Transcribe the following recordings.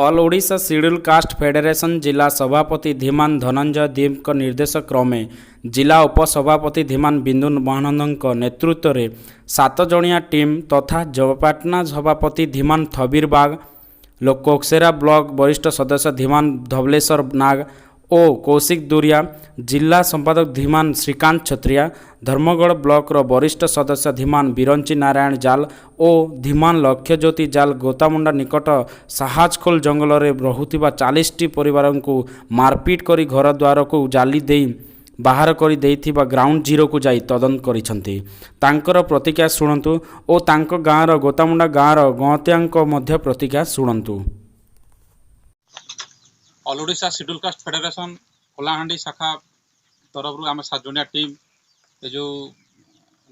All Odisha schedule caste federation जिला सभापति धीमान धनंजय दीप निर्देश क्रमे जिला उपसभापति धीमान बिंदु महानंद नेतृत्व में 7 जणिया टीम तथा जपाटना सभापति धीमान थबीर बाग कोकसेरा ब्लॉक वरिष्ठ सदस्य धीमान धवलेश्वर नाग और कौशिक दुरिया जिला संपादक धीमान श्रीकांत छत्रिया धर्मगढ़ ब्लॉक वरिष्ठ सदस्य धीमान बिरंची नारायण जाल और धीमान लक्ष्यज्योति जाल गोतामुंडा निकट साहाजखोल जंगल में रहुथिबा 40 टी परिवार को मारपीट करी घर द्वार को जाली दे बाहर कर देइथिबा ग्राउंड जीरो को जाई तदंत करिसंती तांकर प्रतिक्रिया शुणु और तांको गाँव गोतामुंडा गाँव गहत्यांक मध्य प्रतिक्रिया शुणु। All Odisha schedule caste federation Kalahandi शाखा तरफ आम 7 जणिया टीम ये जो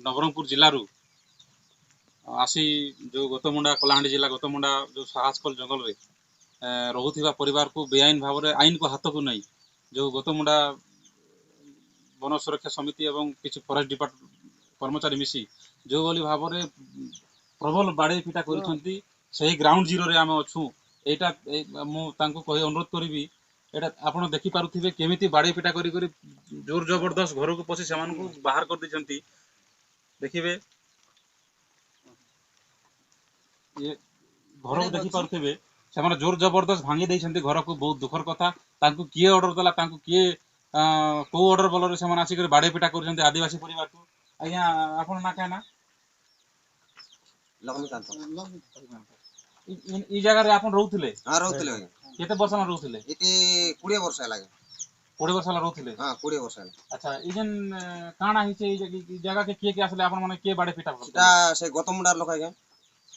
नवरंगपुर जिलूर आसी जो गोतमुंडा कोलाहांडी जिला गोतमुंडा जो साहसकोल जंगल में रहुथिबा परिवार को बेआईन भाव में आईन को हाथ को नहीं जो गोतमुंडा वन सुरक्षा समिति एवं किसी फॉरेस्ट डिपार्टमेंट कर्मचारी मिसी जो बोली भाव में प्रबल बाड़े पिटा कर ग्राउंड जीरो रे आम अच्छू एटा मुझे कही अनुरोध करी एटा आप देखिपे केमी बाड़े पिटा करी जोर जबरदस्त घर को पशि से बाहर कर दी देखिए ये घर को देखिपे से जोर जबरदस्त भांगी देते घर को बहुत दुखर कथा किए ऑर्डर देला किए कौ ऑर्डर बल से आसिक बाड़े पिटा कर आदिवासी परिवार को आज्ञा आप ना क्या ना ई जगह रे आपण रहउथिले हां रहउथिले केते वर्ष में रहउथिले इति 20 वर्ष लागे 20 वर्ष ला रहउथिले हां 20 वर्ष अच्छा ई जन काना हिचे ई जगह के के आसले आपण माने के बाडे पिटा सेटा से गौतमुंडार लोक आगे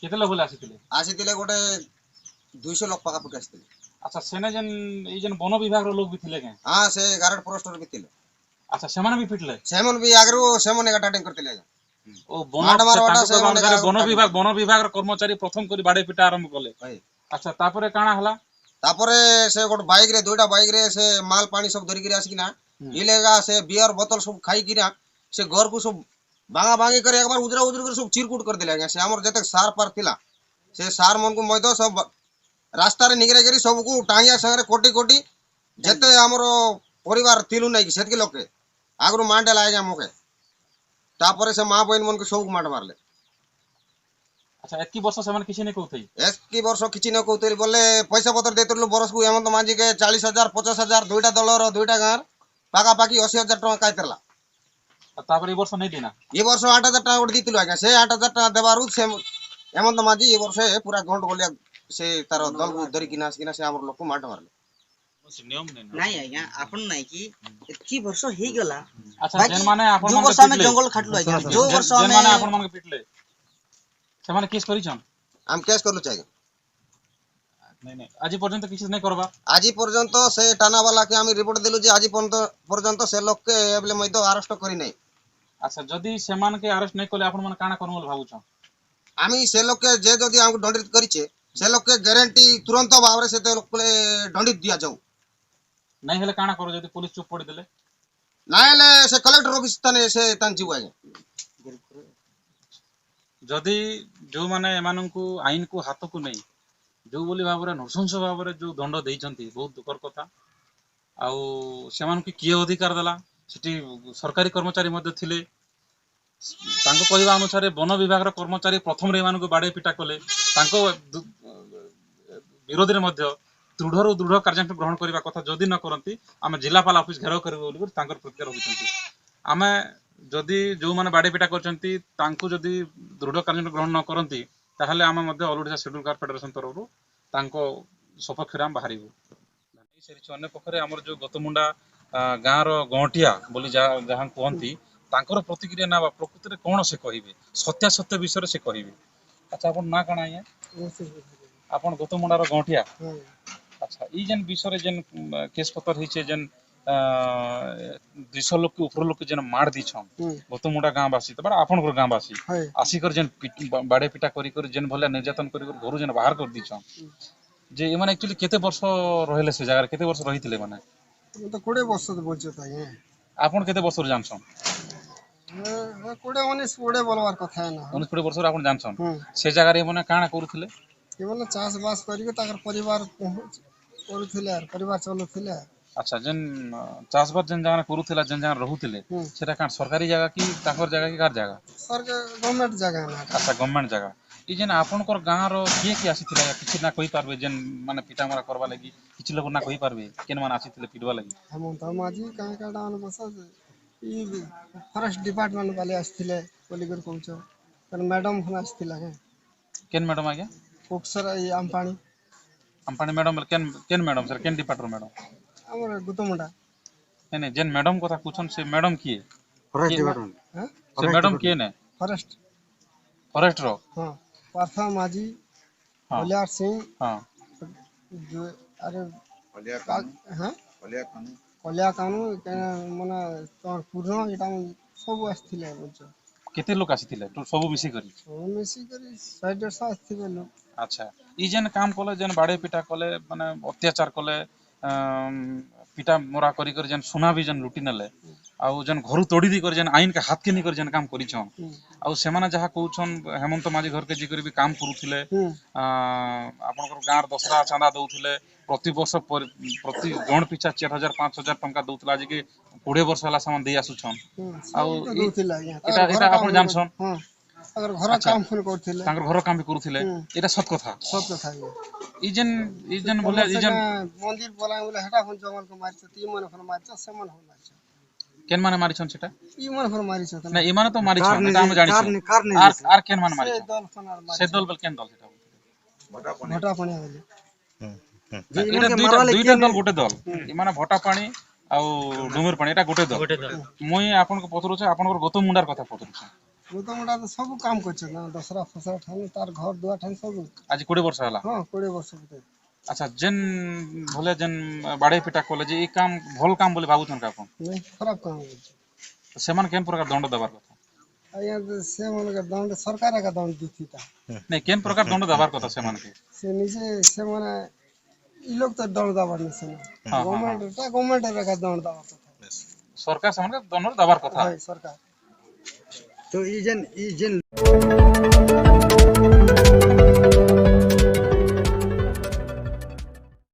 केते लोग बोले आसिथिले गोटे 200 लोक पाका पुट आसिथिले अच्छा सेने जन ई जन वन विभाग रो लोग भी थिले के हां से गार्ड फॉरेस्टर भी थिले अच्छा सेमन भी पिटले सेमन भी आगरो सेमन एटाटिंग करथिले ओ वन विभाग कर्मचारी प्रथम करी बाड़े पिटा आरंभ कले अच्छा तापरे काना हला तापरे से गोट बाइक रे दुईटा बाइक रे से माल पानी सब धरि गिरी आसी ना इलेगा से बियर बोतल सब खाई गिरा से घर को सब बांगा बांगी कर एक बार उजरा उजरा कर सब चिरकुट कर देले से हमर जते सार पार थिला से सार मन को मयदो सब रास्ता रे निगरे गरी सब को टांगिया संगे कोटी कोटी जते हमर परिवार तिलु नै कि सेतके लोके आगरो मांडे लागे मोके तापरे से मां बहन मन को सब मार मारले अच्छा एतकी वर्ष से मन किसी ने कहथई एतकी वर्ष किछि न कहतरी बोले पैसा पत्र देतरलु बरस को हेमंत मांझी के 40,000 50,000 दुईटा दलर दुईटा गार पाका पाकी 80,000 टका कायतरला तापरे वर्ष नै दिना ये वर्ष 8,000 टका उठ दितिलु आगे से 8,000 टका देबारु से हेमंत मांझी ये वर्ष पूरा गंड गोलिया से तार दल को धरि किना से हमर लोक को मार मारले नियम नहीं आज्ञा आपन नहीं कि एतकी वर्ष हे गेला अच्छा जन माने आपन जो वर्ष में जंगल खाटलो आज्ञा जो वर्ष में जन माने आपन मन के पिटले से माने केस करी छन हम केस करलु चाहिए नहीं आज पर्यंत किछ नहीं करबा आज पर्यंत से टाना वाला के हम रिपोर्ट देलु जे आज पर्यंत से लोक के एबले मई तो अरेस्ट करी नहीं अच्छा जदी से मान के अरेस्ट नहीं करले आपन मन काना करमल भाबु छ आमी से लोक के जे जदी हमको दंडित करिचे से लोक के गारंटी तुरंत भाव से ते लोक ले दंडित दिया जाऊ नहीं हेले काना करो जदी पुलिस चुप पड़ी देले ना हेले से कलेक्टर ऑफिस तने से तन जीव आगे जदी जो माने एमानन को आईन को हाथ को नहीं जो बोली भाव रे नृशंस भाव रे जो दंड देइचंती बहुत दुखर कथा आउ सेमान की किए अधिकार देला सिटी सरकारी कर्मचारी मध्य थिले तांको कहवा अनुसार वन विभाग रो कर्मचारी प्रथम रे एमान को बाडे पिटा कले तांको विरोध रे मध्य दृढ़ कार्यानुष्ठान ग्रहण करने कथा जदि न करती आम जिलापाल ऑफिस घेराव कर प्रतिक्रिया रखिंट आम जदि जो मैंने बाड़े पिटा कर दृढ़ कार्यानुष्ठान ग्रहण न करती ताहले आम all Odisha schedule caste federation तरफ सपक्ष में बाहर अन्य पक्षरे आम जो गोतमुंडा गाँव गंटिया बोली जहाँ कहती प्रतिक्रिया ना प्रकृति में कौन से कहे सत्यासत्य विषय से कहे अच्छा आप ना कण आप गोतमुंडार गंटिया अच्छा ई जन विषय जन केस पत्र हिचे जन 200 लोग के ऊपर लोग के जन मार दी छन गोतमुंडा गांववासी तो बड़ा आपन घर गांववासी आसिकर जन बाड़े पिटा करी जन भले निर्यातन करी घर जन बाहर कर दी छन जे ए माने एक्चुअली केते वर्ष रहले से जगह केते वर्ष रहिथिले माने तो 20 वर्ष बोलछो ताई आपन केते वर्ष जान छन 20 19 बोलवार कथा है ना 19 वर्ष आपन जान छन से जगह रे माने काना करूथिले କେବଳ ଚାଷ ବାସ କରିକି ତାଙ୍କର ପରିବାର କରୁଥିଲେ ପରିବାର ଚଲୁଥିଲେ। ଆଚ୍ଛା ଯେନ୍ ଚାଷବାସ ଯେନ୍ ଜାଗାରେ କରୁଥିଲା ଯେନ୍ ଜାଗାରେ ରହୁଥିଲେ ସେଟା କାଣ ସରକାରୀ ଜାଗା କି ତାଙ୍କର ଜାଗା କି କାହାର ଜାଗା? ସରକାର ଗଭର୍ଣ୍ଣମେଣ୍ଟ ଜାଗା ନା ଆଚ୍ଛା ଗଭର୍ଣ୍ଣମେଣ୍ଟ ଜାଗା। ଇ ଯେନ୍ ଆପଣଙ୍କର ଗାଁର କିଏ କିଏ ଆସିଥିଲା କିଛି ନା କହିପାରିବେ ଯେନ୍ ମାନେ ପିଟା ମରା କରବା ଲାଗି କିଛି ଲୋକ ନା କହିପାରିବେ କେନ୍ ମାନେ ଆସିଥିଲେ ପିଟବା ଲାଗି? ହେମନ୍ତ ମାଝି କାଁ କାଁଟା ମାନେ ବସ ଇ ଫରେଷ୍ଟ ଡିପାର୍ଟମେଣ୍ଟ ବାଲେ ଆସିଥିଲେ ବୋଲିକରି କହୁଛ ମ୍ୟାଡମ ମାନେ ଆସିଥିଲା କେନ୍ ମ୍ୟାଡମ ଆଜ୍ଞା? ଅଫସର ଏଇ ଆମପାଣି ଆମ୍ପାଣି ମ୍ୟାଡମ କେନ୍ କେନ୍ ମ୍ୟାଡମ ସାର୍ କେନ୍ ଡିପାର୍ଟମେଣ୍ଟ ମ୍ୟାଡମ? ଆମର ଗୁତମୁଣ୍ଡା ନାଇଁ ଯେନ୍ ମ୍ୟାଡମ କଥା କହୁଛନ୍ ସେ ମ୍ୟାଡମ କିଏ? ହଁ ସେ ମ୍ୟାଡମ କିଏ ନେ? Forest forester? ହଁ ପାର୍ଥ ମାଝି ହଁ ବଲିଆର ସିଂ ହଁ ଆରେ ହଁ କଲିଆ କାନୁ ମାନେ ତମର ପୂର୍ଣ୍ଣ ଏଇଟା ସବୁ ଆସିଥିଲେ ବୁଝଛ। କେତେ ଲୋକ ଆସିଥିଲେ ସବୁ ମିଶିକରି? ସବୁ ମିଶିକରି 100-150 ଆସିଥିବେ ଲୋକ। ଆଚ୍ଛା ଇ ଯେନ୍ କାମ କଲେ ଯେନ୍ ବାଡେଇ ପିଟା କଲେ ମାନେ ଅତ୍ୟାଚାର କଲେ ପିଟା ମରା କରି କରି ଯେନ୍ ସୁନା ବି ଯେନ୍ ଲୁଟି ନେଲେ ଆଉ ଯେନ୍ ଘରୁ ତୋଡ଼ି ଦେଇ କରି ଯେନ୍ ଆଇନ କେ ହାତକେ ନେଇ କରି ଯେନ୍ କାମ କରିଛନ୍ ଆଉ ସେମାନେ ଯାହା କହୁଛନ୍ ହେମନ୍ତ ମାଝି ଘରକେ ଯାଇକରି ବି କାମ କରୁଥିଲେ ଆପଣଙ୍କର ଗାଁର ଦଶରା ଚାନ୍ଦା ଦଉଥିଲେ ପ୍ରତିବର୍ଷ ପ୍ରତି ଜଣ ପିଛା 4,000-5,000 ଟଙ୍କା ଦଉଥିଲା ଆଜିକି 20 ବର୍ଷ ହେଲା ସେମାନେ ଦେଇ ଆସୁଛନ୍। ଆଉ ଏଇଟା ଆପଣ ଜାଣିଛନ୍? ତାଙ୍କର ଘର ଆଚ୍ଛା କାମ ପୁଣି କରୁଥିଲେ ତାଙ୍କର ଘର କାମ ବି କରୁଥିଲେ ଏଇଟା ସତ କଥା? ସତ କଥା ଇ ଯେନ୍ ବୋଲେ ଇ ଯେନ୍ ମନ୍ଦିର ବଲା ବୋଲେ ହେଟା ହୁଁ ଜଙ୍ଗଲକୁ ମାରିଛ ଇ ମାନେ ଫର ମାରିଛ ସେମାନେ ଫର ମାରିଛ କେନ୍ ମାନେ ମାରିଛନ୍ ସେଟା? ଇ ମାନେ ଫର ମାରିଛ ନା ଏମାନେ ତ ମାରିଛନ୍ ଏଟା ଆମେ ଜାଣିଛୁ ଆର କେନ୍ ମାନେ ମାରିଛନ୍? ସେ ଦଲ ବେଲେ କେନ୍ ଦଲ ସେଟା? ଭଟା ପାଣି ବୋଲି ଏଇଟା ଦୁଇଟା ଦଲ ଗୋଟେ ଦଲ ଏମାନେ ଭଟା ପାଣି ଆଉ ଡୁଙ୍ଗର ପାଣି ଏଟା ଗୋଟେ ଦଲ। ମୁଇଁ ଆପଣଙ୍କୁ ପଚାରୁଛେ ଆପଣଙ୍କର ଗତମୁଣ୍ଡାର କଥା ପଚାରୁଛେ। ଗତମୁଣ୍ଡା ତ ସବୁ କାମ କରିଛ ନା ଦଶରା ଫସରା ଠାନି ତାର ଘର ଦୁଆର ଠାନି ସବୁ ଆଜି 20 ବର୍ଷ ହେଲା? ହଁ 20 ବର୍ଷ ଭିତରେ। ଆଚ୍ଛା ଯେନ୍ ଭଲେ ଯେନ୍ ବାଡେଇ ପିଟା କଲେ ଯେ ଏଇ କାମ ଭଲ କାମ ବୋଲି ଭାବୁଛନ୍ ଆପଣ? ନାଇଁ ଖରାପ କାମ କରୁଛି। ସେମାନେ କେନ୍ ପ୍ରକାର ଦଣ୍ଡ ଦେବାର କଥା? ଆଜ୍ଞା ସେମାନଙ୍କ ଦଣ୍ଡ ସରକାର ଏକା ଦଣ୍ଡ ଦେଇଥିତା। ନାଇଁ କେନ୍ ପ୍ରକାର ଦଣ୍ଡ ଦେବାର କଥା ସେମାନଙ୍କୁ? ସେ ନିଜେ ସେମାନେ ଇ ଲୋକ ତ ଦଣ୍ଡ ଦବାର ନାଇଁ ସେମାନେ ହଁ ହଁ ହଁ ଗଭର୍ଣ୍ଣମେଣ୍ଟ ଏକା ଦଣ୍ଡ ଦବାର କଥା। ସରକାର ସେମାନଙ୍କୁ ଦଣ୍ଡ ଦେବାର କଥା। ସରକାର ତ ଇ ଯେନ୍